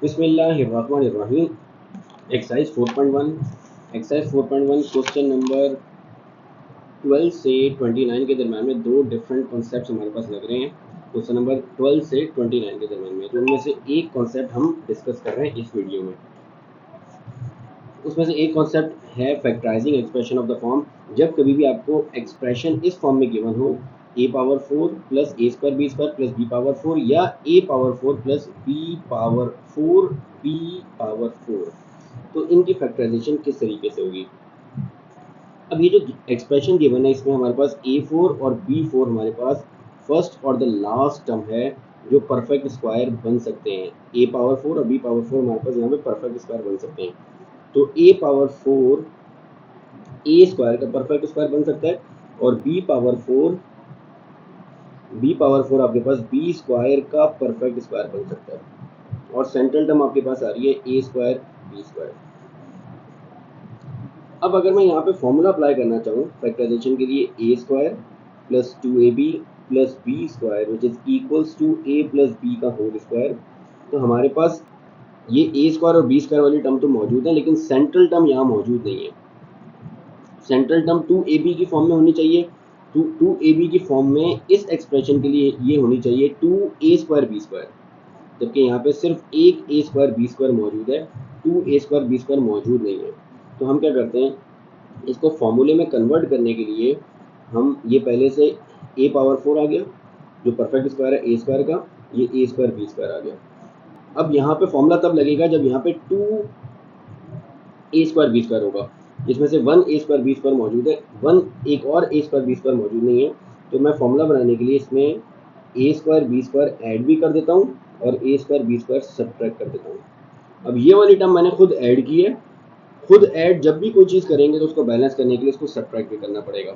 बिस्मिल्लाहिर्रहमानिर्रहीम। Exercise 4.1 question number 12 से 29 के दरम्यान में दो डिफरेंट कॉन्सेप्ट्स हमारे पास लग रहे हैं। क्वेश्चन नंबर 12 से 29 के दरम्यान में, तो उनमें से एक कॉन्सेप्ट हम डिस्कस कर रहे हैं इस वीडियो में। उसमें से एक कॉन्सेप्ट है factorising expression of the form. जब कभी भी आपको एक्सप्रेशन इस फॉर्म में गिवन हो, a power 4 plus a square b square plus b power 4 या a power 4 plus b power 4 b power 4, तो इनकी फैक्टराइजेशन किस तरीके से होगी। अब ये जो एक्सप्रेशन गिवन है, इसमें हमारे पास a4 और b4 हमारे पास फर्स्ट और द लास्ट टर्म है जो परफेक्ट स्क्वायर बन सकते हैं। a पावर 4 और b पावर 4 हमारे पास यहाँ पे परफेक्ट स्क्वायर बन सकते हैं। तो a पावर 4 a स्क्वायर का परफेक्ट स्क्वायर बन सकता है और b पावर 4 आपके पास b स्क्वायर का परफेक्ट स्क्वायर बन सकता है। और सेंट्रल टर्म आपके पास आ रही है a स्क्वायर b स्क्वायर। अब अगर मैं यहाँ पे फॉर्मूला अप्लाई करना चाहूँ फैक्टराइजेशन के लिए, a square plus 2ab plus b square which is equals to a plus b का होल स्क्वायर, तो हमारे पास ये a स्क्वायर और b स्क्वायर वाली टर्म तो मौजूद है, लेकिन सेंट्रल टर्म यहाँ मौजूद नहीं है। सेंट्रल टर्म 2ab की फॉर्म में होनी चाहिए। तो 2ab की फॉर्म में इस एक्सप्रेशन के लिए ये होनी चाहिए 2a स्क्वायर b स्क्वायर, जबकि यहाँ पे सिर्फ एक a स्क्वायर b स्क्वायर मौजूद है, 2a स्क्वायर b स्क्वायर मौजूद नहीं है। तो हम क्या करते हैं, इसको फॉर्मूले में कन्वर्ट करने के लिए हम ये पहले से a पावर 4 आ गया जो परफेक्ट स्क्वायर है a स्क्वायर का, ये a स्क्वायर b स्क्वायर आ गया। अब यहाँ पे फॉर्मूला तब लगेगा जब यहाँ पे 2a स्क्वायर b स्क्वायर होगा, जिसमें से 1a स्क्वायर b स्क्वायर मौजूद है, एक और a स्क्वायर b स्क्वायर मौजूद नहीं है। तो मैं फॉर्मूला बनाने के लिए इसमें a square b square add भी कर देता हूँ और a square b square subtract कर देता हूँ। अब ये वाली टर्म मैंने खुद ऐड की है। खुद ऐड जब भी कोई चीज़ करेंगे तो उसको बैलेंस करने के लिए इसको सब्ट्रैक्ट भी करना पड़ेगा।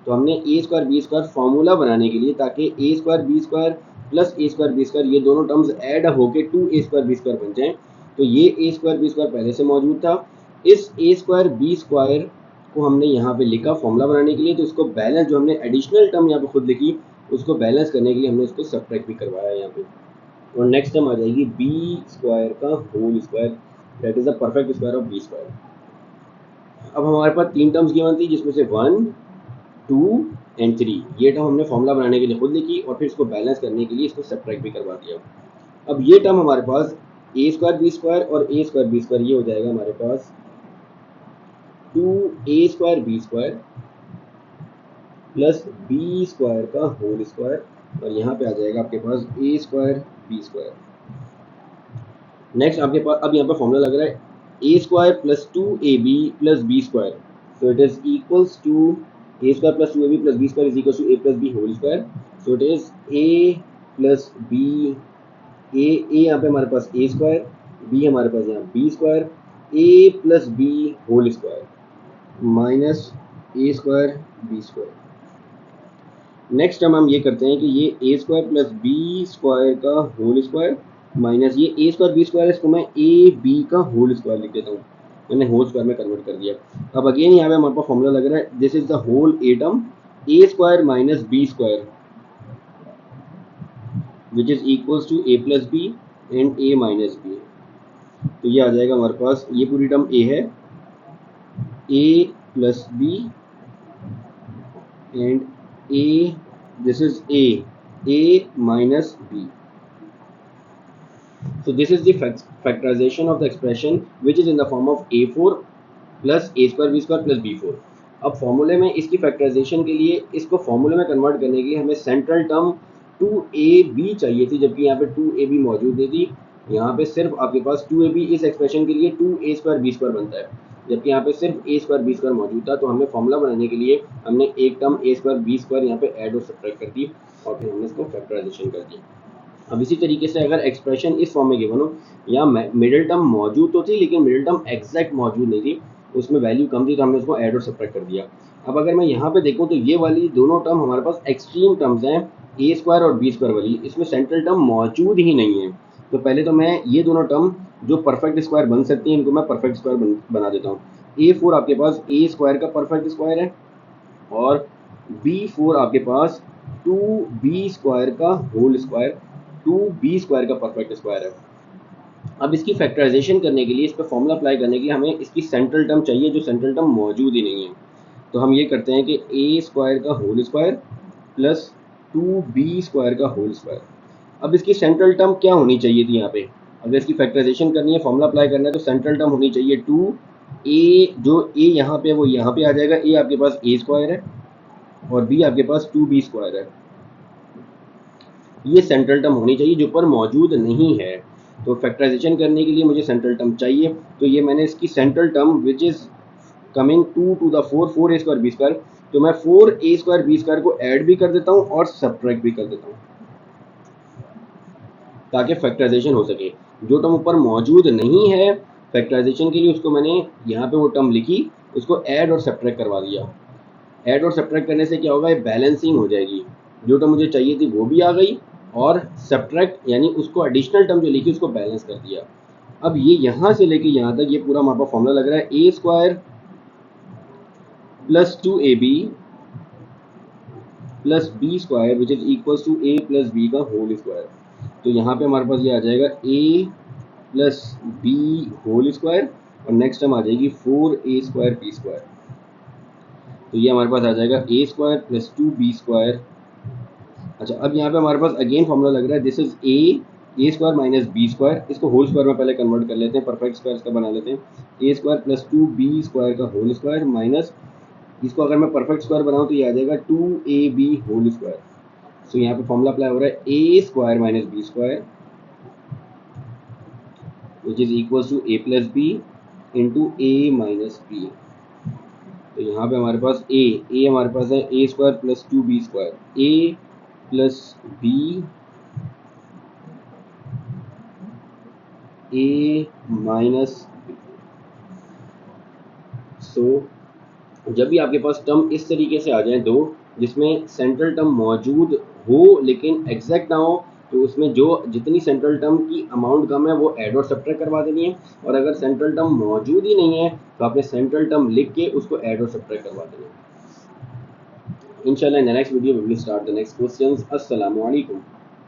तो हमने a square b square formula बनाने के लिए, ताकि a square b square plus a square b square ये दोनों टर्म्स ऐड होके 2a स्क्वायर b स्क्वायर बन जाएं, तो ये a स्क्वायर b स्क्वायर पहले से मौजूद था। इस a स्क्वायर b स्क्वायर को हमने यहाँ पे लिखा फॉर्मूला बनाने के लिए, तो इसको बैलेंस, जो हमने एडिशनल टर्म यहाँ पे खुद लिखी, उसको बैलेंस करने के लिए हमने उसको सब्ट्रैक्ट भी करवाया यहाँ पे। और नेक्स्ट टर्म आ जाएगी b स्क्वायर का whole square, that is the perfect square of b square. अब हमारे पास तीन टर्म्स गिवन थी, जिसमें से 1, 2 एंड 3। ये टर्म हमने फॉर्मूला बनाने के लिए खुद लिखी और फिर इसको बैलेंस करने के लिए इसको सब्ट्रैक्ट भी करवा दिया। अब ये टर्म हमारे पास a स्क्वायर b स्क्वायर और a स्क्वायर b स्क्वायर, ये हो जाएगा हमारे पास 2a square b square plus b square का होल स्क्वायर, और यहाँ पे आ जाएगा आपके पास a square b square. Next आपके पास अब यहाँ पे फॉर्मूला लग रहा है a square plus 2ab plus b square, so it is equals to a square plus 2ab plus b square is equals to a plus b whole square, so it is a plus b, a यहाँ पे हमारे पास a square, b हमारे पास यहाँ b square, a plus b whole square minus a square b square. Next term हम ये करते हैं कि ये a square plus b square का होल स्क्वायर माइनस ये a स्क्वायर b स्क्वायर है, इसको मैं a b का होल स्क्वायर लिख देता हूँ, मैंने होल स्क्वायर में कन्वर्ट कर दिया। अब अगेन यहाँ पे हमारे पास फॉर्मूला लग रहा है, this is the whole a term a square minus b square which is equals to a plus b and a minus b। तो ये आ जाएगा हमारे पास, ये पूरी टर्म a है, a plus b and a, this is a minus b। So this is the factorization of the expression which is in the form of a4 plus a square b square plus b4। अब फॉर्मूले में इसकी factorisation के लिए, इसको फॉर्मूले में convert करने के लिए हमें सेंट्रल टर्म 2ab चाहिए थी, जबकि यहाँ पे 2ab मौजूद नहीं थी। यहाँ पे सिर्फ आपके पास 2ab इस एक्सप्रेशन के लिए 2a स्क्वायर b स्क्वायर बनता है, जबकि यहाँ पे सिर्फ a स्क्वायर b स्क्वायर मौजूद था। तो हमें फॉर्मूला बनाने के लिए हमने एक term a square b square यहाँ पे ऐड और सब्ट्रैक्ट कर दी और फिर हमने इसको फैक्टराइजेशन कर दी। अब इसी तरीके से अगर एक्सप्रेशन इस फॉर्म में गिवन हो, यहाँ मिडिल टर्म मौजूद तो थी लेकिन मिडिल टर्म एग्जैक्ट मौजूद नहीं थी, उसमें वैल्यू कम थी, तो हमने उसको ऐड और सब्ट्रैक्ट कर दिया। अब अगर मैं यहाँ पे देखूँ तो ये वाली दोनों टर्म हमारे पास एक्सट्रीम टर्म्स हैं, a स्क्वायर और b स्क्वायर वाली, इसमें सेंट्रल टर्म मौजूद ही नहीं है। तो पहले तो मैं ये दोनों टर्म जो परफेक्ट स्क्वायर बन सकती हैं, इनको मैं परफेक्ट स्क्वायर बना देता हूँ। a4 आपके पास a स्क्वायर का परफेक्ट स्क्वायर है और b4 आपके पास 2b स्क्वायर का होल स्क्वायर, 2b स्क्वायर का परफेक्ट स्क्वायर है। अब इसकी फैक्टराइजेशन करने के लिए, इस पर फॉर्मूला अप्लाई करने के लिए हमें इसकी सेंट्रल टर्म चाहिए, जो सेंट्रल टर्म मौजूद ही नहीं है। तो हम ये करते हैं कि ए स्क्वायर का होल स्क्वायर प्लस 2b² का होल स्क्वायर। अब इसकी सेंट्रल टर्म क्या होनी चाहिए थी यहाँ पे, अगर इसकी फैक्टराइजेशन करनी है, फॉर्मूला अप्लाई करना है, तो सेंट्रल टर्म होनी चाहिए 2a, जो a यहाँ पे वो यहाँ पे आ जाएगा, a आपके पास a² है और b आपके पास 2b² है। ये सेंट्रल टर्म होनी चाहिए जो पर मौजूद नहीं है। तो फैक्टराइजेशन करने के लिए मुझे सेंट्रल टर्म चाहिए, तो ये मैंने इसकी central term which is coming 2 to the 4a² b², तो मैं 4a² b² को ऐड भी कर देता हूँ और सब्ट्रैक्ट भी कर देता हूँ ताकि फैक्टराइजेशन हो सके। जो टर्म ऊपर मौजूद नहीं है फैक्टराइजेशन के लिए, उसको मैंने यहाँ पे वो टर्म लिखी, उसको ऐड और सब्ट्रैक्ट करवा दिया। ऐड और सब्ट्रैक्ट करने से क्या होगा, ये बैलेंसिंग हो जाएगी, जो टर्म मुझे चाहिए थी वो भी आ गई और सब्ट्रैक्ट यानी उसको एडिशनल टर्म जो लिखी उसको बैलेंस कर दिया। अब ये यहाँ से लेके यहाँ तक ये पूरा हमारे पास फॉर्मूला लग रहा है, a² plus 2ab plus b² which is equal to a plus b का होल स्क्वायर। तो यहाँ पे हमारे पास ये आ जाएगा a plus b whole square और नेक्स्ट टर्म आ जाएगी 4a² b²। तो ये हमारे पास आ जाएगा a² प्लस 2b²। अच्छा, अब यहाँ पे हमारे पास अगेन फॉर्मूला लग रहा है, this is a² minus b²। इसको होल स्क्वायर में पहले कन्वर्ट कर लेते हैं, परफेक्ट स्क्वायर इसका बना लेते हैं। a² प्लस 2b² का होल स्क्वायर माइनस, इसको अगर मैं परफेक्ट स्क्वायर बनाऊँ तो ये आ जाएगा 2ab होल स्क्वायर। सो यहाँ पे फॉर्मूला अप्लाई हो रहा है a² minus b² which is equal to a plus b into a minus b। तो यहाँ पे हमारे पास a हमारे पास है a² plus 2b², a plus b a minus b। सो जब भी आपके पास टर्म इस तरीके से आ जाए दो, जिसमें सेंट्रल टर्म मौजूद हो लेकिन एग्जैक्ट ना हो, तो उसमें जो जितनी सेंट्रल टर्म की अमाउंट कम है वो ऐड और सब्ट्रैक्ट करवा देनी है, और अगर सेंट्रल टर्म मौजूद ही नहीं है तो आपने सेंट्रल टर्म लिख के उसको ऐड और सब्ट्रैक्ट करवा देना है। इंशाल्लाह in the next video we will start the next questions. अस्सलामु अलैकुम।